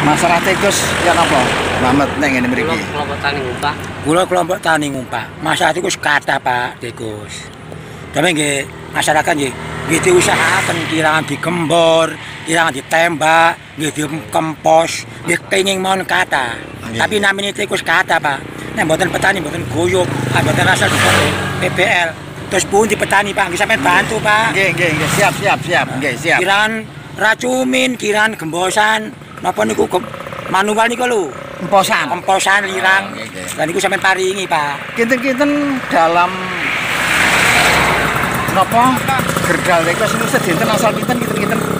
Masalah tikus ya napa? Mamet nek ngene mriki. Kelompok tani ngumpah. Kula kelompok tani ngumpah. Masalah tikus kathah, Pak, tikus. Tapi nggih masyarakat nggih diusahaken kirangan dikembor, kirangan ditembak, nggih dikempos, nggih kenging mon kathah. Tapi namine tikus kathah, Pak. Nek mboten petani mboten guyub, mboten asal PPL. Terus pundi petani, Pak? Nggih sampean bantu, Pak. Nggih. Siap. Nggih, siap. Kirangan racumin, kirangan gembosan, napa niku manual niku lho. Emposan lirang. Dan niku sampean paringi, Pak. Kinten-kinten dalam napa gerdal tikus niku sedinten asal kinten.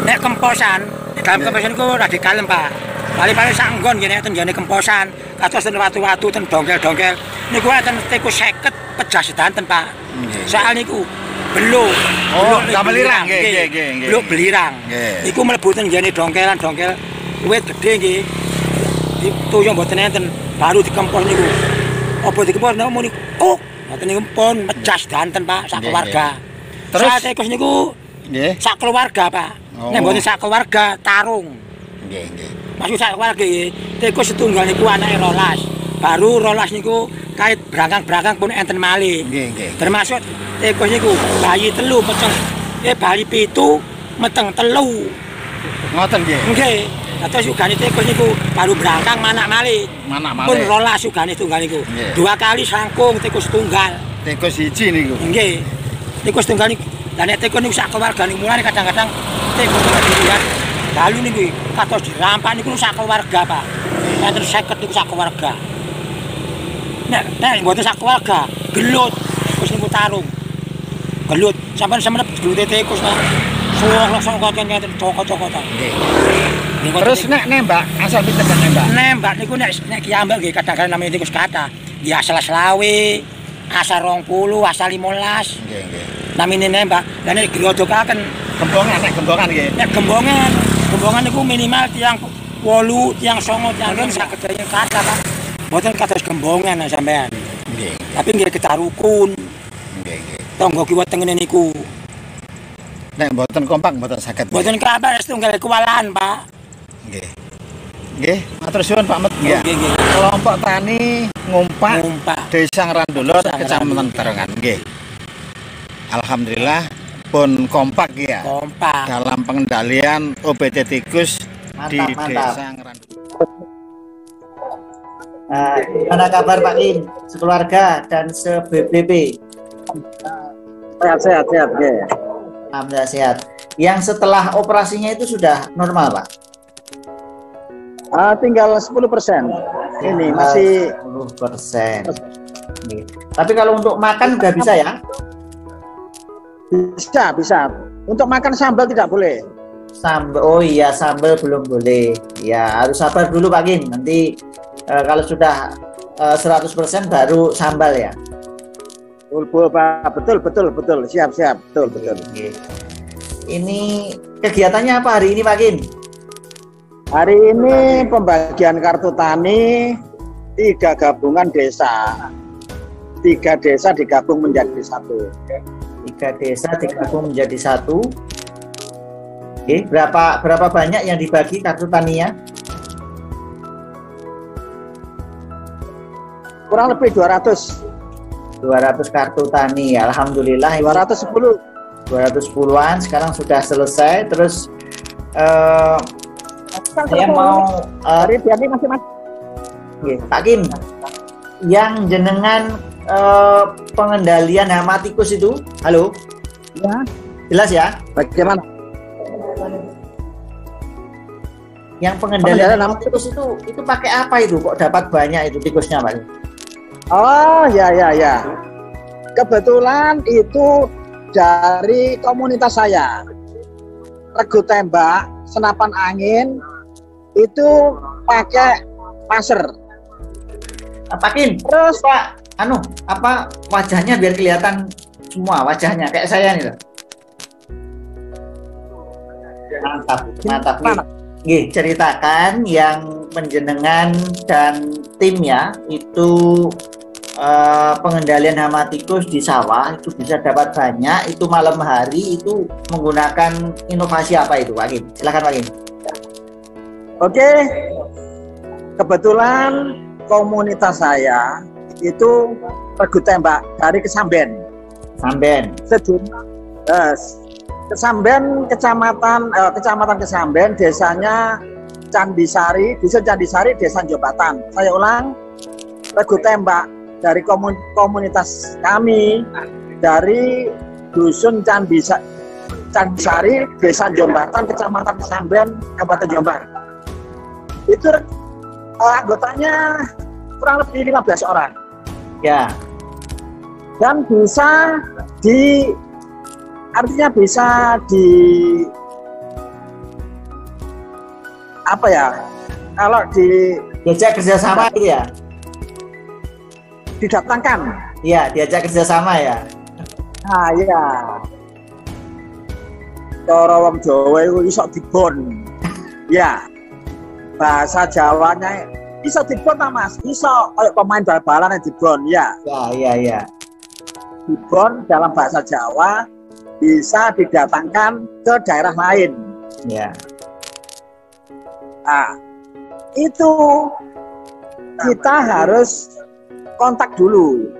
Nek kemposan, dalam kemposan niku rada kalem, Pak. Paling-paling sak nggon nggih nek ten jane kemposan, kados ten watu-watu ten dongkel-dongkel. Niku enten tikus 50 pejah sedanten, Pak. Soal niku beluk. Oh, damel lirang nggih. Beluk belirang. Niku mlebu ten jane dongkelan-dongkel wit gedhe nggih. Dituyung mboten enten, baru dikempos niku. Apa dikempos napa muni kok. Mboten niku pun pejah sedanten, Pak, sak keluarga. Terus tikus niku nggih, sak keluarga, Pak. Nek mboten sak keluarga tarung. Nggih. Maksud sak keluarga nggih, tikus setunggal niku anake 12. Baru 12 niku kait berangkang pun enten malih. Nggih. Termasuk tikus niku bayi telu meteng. Bayi pitu meteng telu. Ngoten nggih. Nggih. Terus sugane tikus niku baru berangkang manak malih. Pun 12 sugane tunggal niku. Dua kali sangkung tikus tunggal. Tikus siji niku. Nggih. Tikus tunggal niku. Lah nek tikus niku sak keluarga niku mulane kadang-kadang tikus dilihat dalu niku kados dirampak niku sak keluarga, Pak. Enten 50 niku sak keluarga. Nek mboten sak keluarga, gelut tikus niku tarung. Gelut sampean semenep gelut tikus nang suwung langsung koten cokot-cokotan. Nggih. Terus nek nembak asal pinten nembak? Nembak niku nek kiambak nggih kadang-kadang namanya tikus kathah. Ya asal selawe, asal 20, asal 15. Nggih. Namine nembak. Lah nek grojokaken gembongan nggih. Nek gembongan niku minimal tiang 8, tiang 9, tiang 10 saged daya kathah, Pak. Mboten kados gembongan sampean. Nggih. Tapi nggih ketarukun. Nggih. Tangga kiwa tengene niku. Nek mboten kompak mboten saged. Mboten kabar setunggal kewalahan, Pak. Nggih, matur suwun Pak Met. Nggih. Kelompok tani ngumpak Desa Ngrandulur, Kecamatan Tarongan. Nggih. Alhamdulillah pun kompak ya. Kompak. Dalam pengendalian OBT tikus di Desa Ngrandulur. Mana kabar Pak Lim, sekeluarga dan se-BPP? Sehat, nggih. Alhamdulillah sehat. Yang setelah operasinya itu sudah normal, Pak? Tinggal 10%. Ini masih 10%. Tapi kalau untuk makan udah bisa ya? Bisa. Untuk makan sambal tidak boleh. Oh iya, sambal belum boleh. Ya, harus sabar dulu Pak Gin. Nanti kalau sudah 100% baru sambal ya. Betul Pak, betul. Siap, betul. Ini kegiatannya apa hari ini Pak Gin? Hari ini pembagian kartu tani 3 gabungan desa. 3 desa digabung menjadi 1. 3 desa digabung menjadi 1. Oke, berapa banyak yang dibagi kartu taninya? Kurang lebih 200 kartu tani. Alhamdulillah 210-an sekarang sudah selesai. Terus saya mau Pak Kim, yang jenengan pengendalian hama tikus itu, halo? Ya. Jelas ya? Bagaimana? Yang pengendalian hama tikus itu pakai apa itu? Kok dapat banyak itu tikusnya, Pak? Oh ya. Kebetulan itu dari komunitas saya. Regu tembak, senapan angin, itu pakai maser. Pak Kim, terus Pak, wajahnya biar kelihatan semua wajahnya kayak saya nih loh. Mantap. Nggih, ceritakan yang penjenengan dan timnya itu pengendalian hama tikus di sawah itu bisa dapat banyak, itu malam hari itu menggunakan inovasi apa itu Pak Kim? Silakan Pak Kim. Oke, kebetulan komunitas saya itu regu tembak dari Kesamben. Sejumlah Kesamben, kecamatan Kesamben, desanya Candisari, dusun Candisari, desa Jombatan. Saya ulang, regu tembak dari komunitas kami dari dusun Candisari, desa Jombatan, kecamatan Kesamben, Kabupaten Jombang. Itu anggotanya kurang lebih 15 orang. Ya. Dan artinya bisa apa ya? Kalau diajak kerjasama gitu ya? Didatangkan. Iya, diajak kerjasama ya. Nah, iya. Cara wong Jawa iku iso dibon. Ya. Bahasa Jawanya iso dibon ta, Mas? Iso kayak pemain bal-balan yang dibon, ya. Ya. Dibon dalam bahasa Jawa bisa didatangkan ke daerah lain. Ya. Nah, itu kita harus kontak dulu.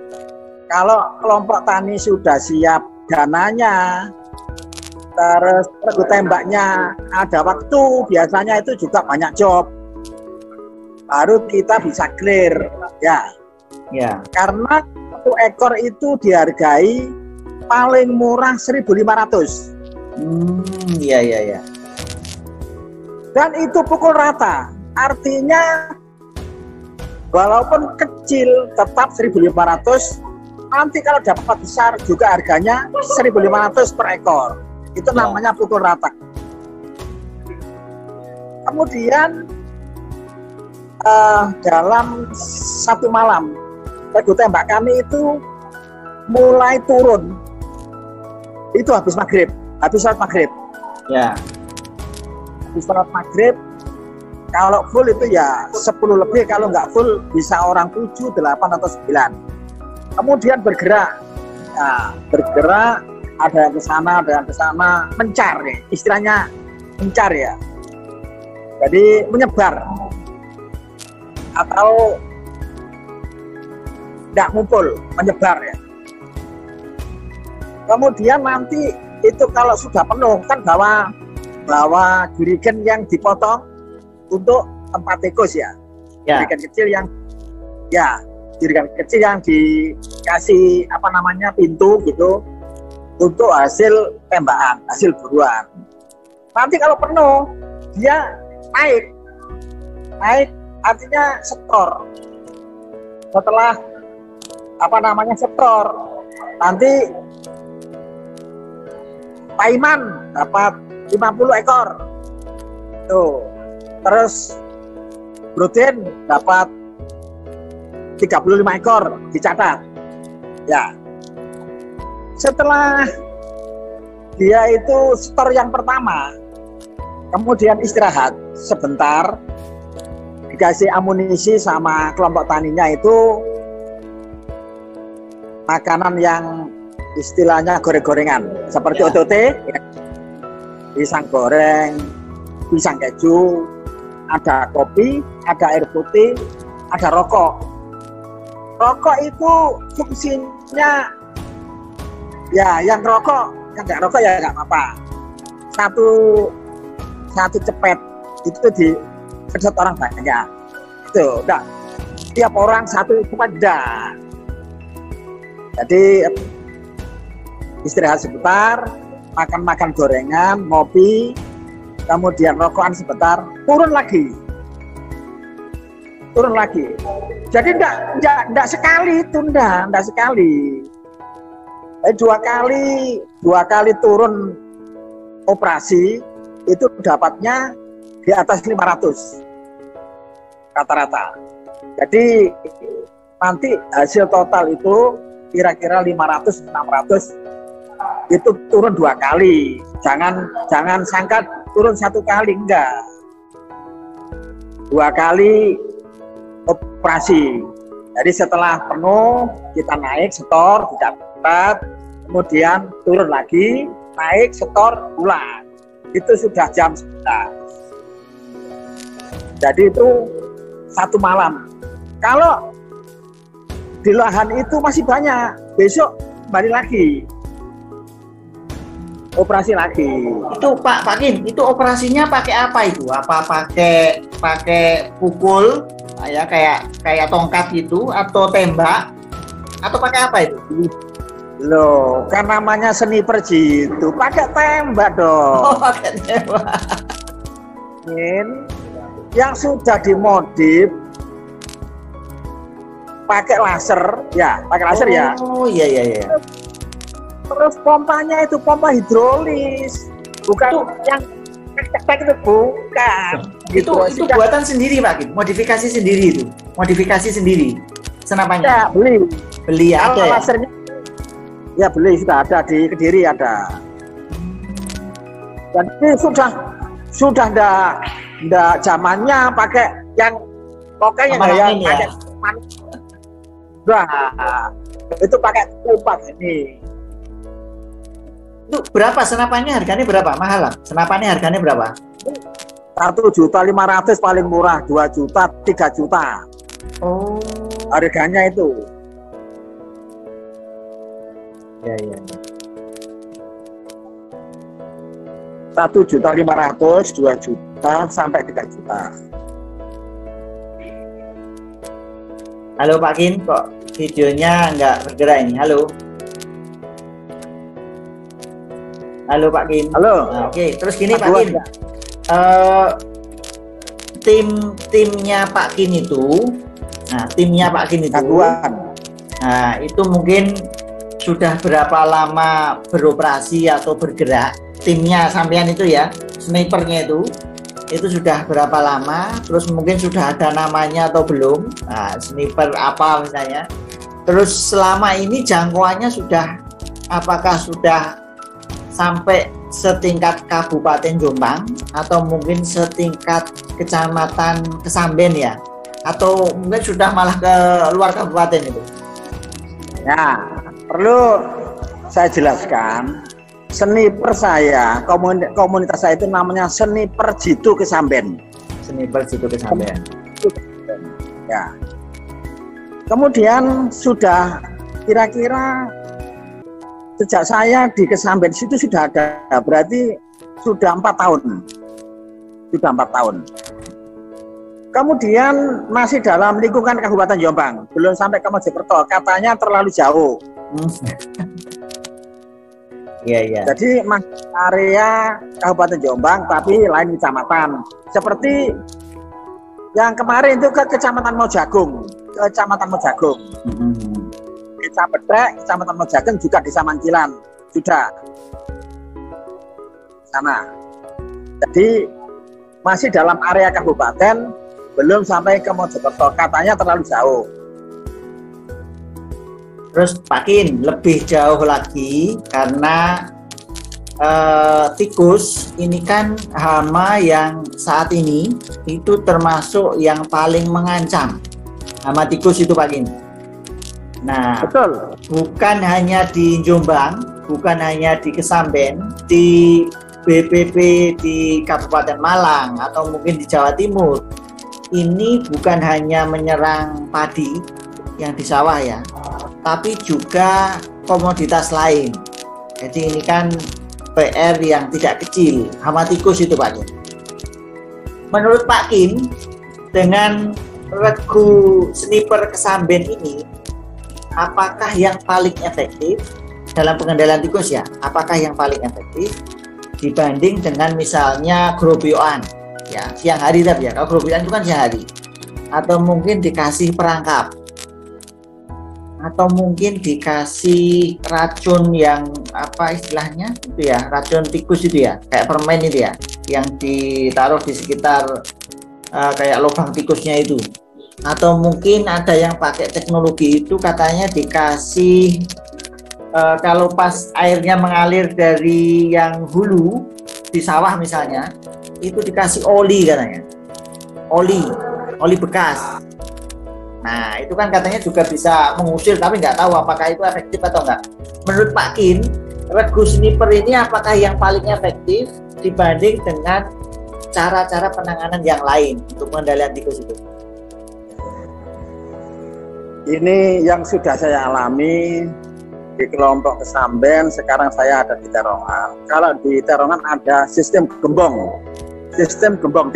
Kalau kelompok tani sudah siap dananya, terus regu tembaknya ada waktu, biasanya itu juga banyak job, baru kita bisa clear, ya. Karena satu ekor itu dihargai paling murah 1.500. Iya. Dan itu pukul rata, artinya walaupun kecil tetap 1.500. Nanti kalau dapat besar juga harganya 1.500 per ekor. Itu namanya pukul rata. Kemudian dalam satu malam regu tembak kami itu mulai turun. Itu habis sholat maghrib. Ya. Habis sholat maghrib, kalau full itu ya 10 lebih, kalau nggak full bisa orang 7, 8 atau 9. Kemudian bergerak. Nah, ada yang ke sana, mencar ya. Istilahnya mencar ya. Jadi menyebar. Atau tidak ngumpul, menyebar ya. Kemudian nanti itu kalau sudah penuh kan bawa jerigen yang dipotong untuk tempat tikus ya. Jerigen kecil yang dikasih pintu gitu untuk hasil tembakan, hasil buruan. Nanti kalau penuh dia naik artinya setor. Setelah setor, nanti Pak Iman dapat 50 ekor. Tuh. Terus Brodin dapat 35 ekor dicatat. Ya. Setelah dia itu setor yang pertama, kemudian istirahat sebentar, dikasih amunisi sama kelompok taninya itu makanan yang istilahnya goreng-gorengan seperti OTT, ya. Pisang goreng, pisang keju, ada kopi, ada air putih, ada rokok. Rokok itu fungsinya ya, yang nggak rokok ya nggak apa-apa. Satu cepet itu disedot orang banyak. Itu enggak tiap orang satu cepet enggak. Jadi istirahat sebentar, makan gorengan, ngopi, kemudian rokokan sebentar, turun lagi. Jadi enggak sekali itu, enggak sekali. Dua kali turun operasi itu dapatnya di atas 500 rata-rata. Jadi nanti hasil total itu kira-kira 500-600 itu turun 2 kali. Jangan sangka turun 1 kali, enggak. 2 kali operasi. Jadi setelah penuh kita naik setor dicatat, kemudian turun lagi, naik setor ulang. Itu sudah jam 11. Jadi itu 1 malam. Kalau di lahan itu masih banyak, besok kembali lagi. Operasi lagi. Itu Pak Kim, itu operasinya pakai apa itu? Apa pakai pukul ya kayak tongkat gitu atau tembak atau pakai apa itu? Loh, kan namanya sniper jitu, pakai tembak dong. Oh, pakai tembak. Yang sudah dimodif pakai laser, ya, pakai laser ya. Oh, iya. Terus pompanya itu pompa hidrolis, bukan yang tek itu bukan. Itu buatan sendiri Pak Kim, modifikasi sendiri itu, modifikasi sendiri senapannya. Ya, beli ada. Kalau lasernya, ya beli sudah ada di Kediri ada. Jadi sudah ndak zamannya pakai yang pokoknya yang pakai itu pakai kupat ini. Itu berapa senapannya, harganya berapa? Mahal lah. Senapannya harganya berapa? 1.500.000 paling murah, 2 juta, 3 juta. Oh, harganya itu. Ya. 1.500.000, 2 juta sampai 3 juta. Halo Pak Kim, kok videonya nggak bergerak ini? Halo Pak Kim. Halo. Nah, oke. Terus gini Pak Kim, timnya Pak Kim itu, nah itu mungkin sudah berapa lama beroperasi atau bergerak? Timnya sampean itu ya, snipernya itu sudah berapa lama? Terus mungkin sudah ada namanya atau belum? Nah, sniper apa misalnya? Terus selama ini jangkauannya apakah sudah sampai setingkat Kabupaten Jombang atau mungkin setingkat Kecamatan Kesamben ya? Atau mungkin sudah malah ke luar kabupaten itu? Ya, perlu saya jelaskan. Sniper saya, komunitas saya itu namanya Sniper Jitu Kesamben. Sniper Jitu Kesamben. Ya. Kemudian sudah kira-kira sejak saya di Kesamben situ sudah ada, berarti sudah 4 tahun. Sudah 4 tahun. Kemudian masih dalam lingkungan Kabupaten Jombang, belum sampai ke Mojokerto, katanya terlalu jauh. Iya. Jadi area Kabupaten Jombang tapi lain kecamatan. Seperti yang kemarin itu ke Kecamatan Mojagung. Desa Bedek, Kecamatan Mojagung juga Desa Mancilan sudah sana. Jadi masih dalam area kabupaten, belum sampai ke Mojokerto, katanya terlalu jauh. Terus Pak Kim, lebih jauh lagi karena tikus ini kan hama yang saat ini itu termasuk yang paling mengancam. Hama tikus itu Pak Kim. Nah, betul. Bukan hanya di Jombang, bukan hanya di Kesamben, di BPP di Kabupaten Malang atau mungkin di Jawa Timur. Ini bukan hanya menyerang padi yang di sawah ya, tapi juga komoditas lain. Jadi ini kan PR yang tidak kecil, hama tikus itu Pak Kim. Menurut Pak Kim, dengan regu sniper Kesamben ini, apakah yang paling efektif dalam pengendalian tikus ya? Apakah yang paling efektif dibanding dengan misalnya gerobioan? Ya, siang hari tapi ya, kalau gerobioan itu kan siang hari. Atau mungkin dikasih perangkap, atau mungkin dikasih racun yang apa istilahnya itu ya, racun tikus itu ya, kayak permen itu ya, yang ditaruh di sekitar kayak lubang tikusnya itu. Atau mungkin ada yang pakai teknologi itu katanya dikasih kalau pas airnya mengalir dari yang hulu di sawah misalnya, itu dikasih oli katanya, oli bekas. Nah, itu kan katanya juga bisa mengusir, tapi nggak tahu apakah itu efektif atau enggak. Menurut Pak Kim, regu sniper ini apakah yang paling efektif dibanding dengan cara-cara penanganan yang lain untuk pengendalian tikus itu? Ini yang sudah saya alami di kelompok Kesamben, sekarang saya ada di Terongan. Kalau di Terongan ada sistem gembong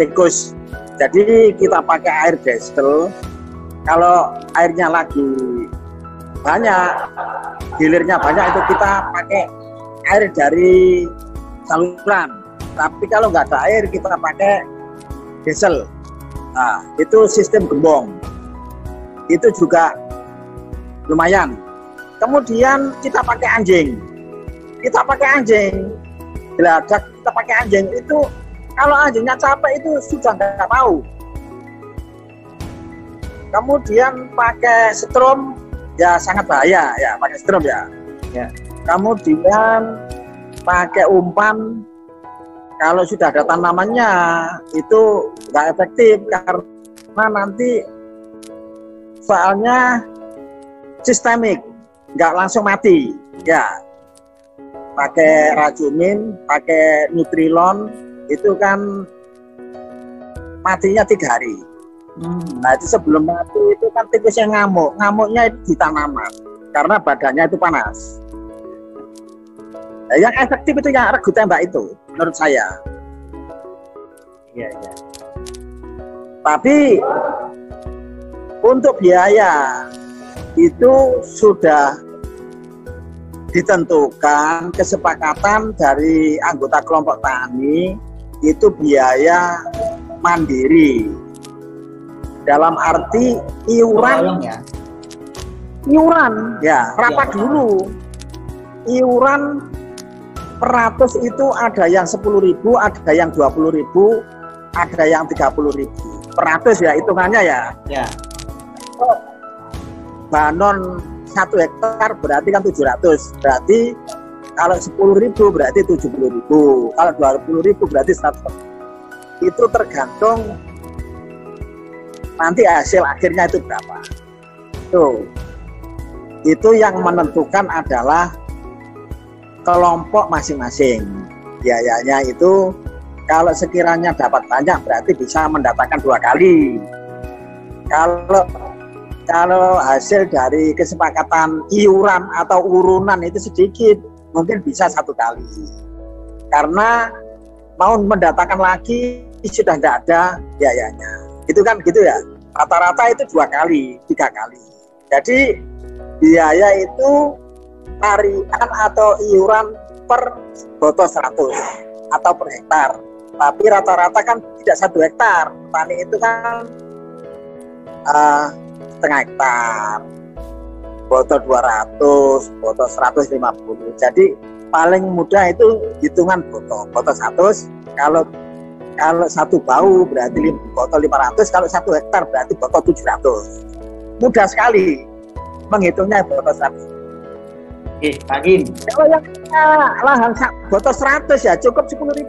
tikus. Jadi kita pakai air diesel. Kalau airnya lagi banyak, gilirnya banyak, itu kita pakai air dari saluran. Tapi kalau nggak ada air, kita pakai diesel. Nah, itu sistem gembong. Itu juga lumayan. Kemudian kita pakai anjing. Geladak kita pakai anjing. Itu kalau anjingnya capek itu sudah nggak tahu. Kemudian pakai strom ya sangat bahaya ya, pakai strom ya. Kemudian pakai umpan, kalau sudah ada tanamannya itu nggak efektif karena nanti soalnya sistemik, nggak langsung mati ya. Pakai rajumin, pakai nutrilon, itu kan matinya 3 hari. Nah itu sebelum mati itu kan tikusnya ngamuknya itu di tanaman karena badannya itu panas. Nah, yang efektif itu yang regu tembak itu menurut saya. Iya. Tapi untuk biaya itu sudah ditentukan kesepakatan dari anggota kelompok tani, itu biaya mandiri. Dalam arti iuran rapat dulu. Iuran per ratus itu ada yang 10.000, ada yang 20.000, ada yang 30.000 per ratus ya, hitungannya ya. Banon 1 hektar berarti kan 700, berarti kalau 10.000 berarti 70.000, kalau 20.000 berarti 100. Itu tergantung nanti hasil akhirnya itu berapa. Itu yang menentukan adalah kelompok masing-masing. Biayanya itu kalau sekiranya dapat banyak berarti bisa mendatangkan 2 kali. Kalau hasil dari kesepakatan iuran atau urunan itu sedikit, mungkin bisa 1 kali. Karena mau mendatangkan lagi sudah tidak ada biayanya. Itu kan gitu ya. Rata-rata itu 2 kali, 3 kali. Jadi biaya itu tarian atau iuran per boto 100 atau per hektar. Tapi rata-rata kan tidak 1 hektar. Petani itu kan setengah hektar, boto 200, boto 150. Jadi paling mudah itu hitungan boto 100. Kalau 1 bau berarti boto 500, kalau 1 hektar berarti boto 700. Mudah sekali menghitungnya boto 100. Pak Kim. Kalau yang lahan boto 100 ya cukup 10.000.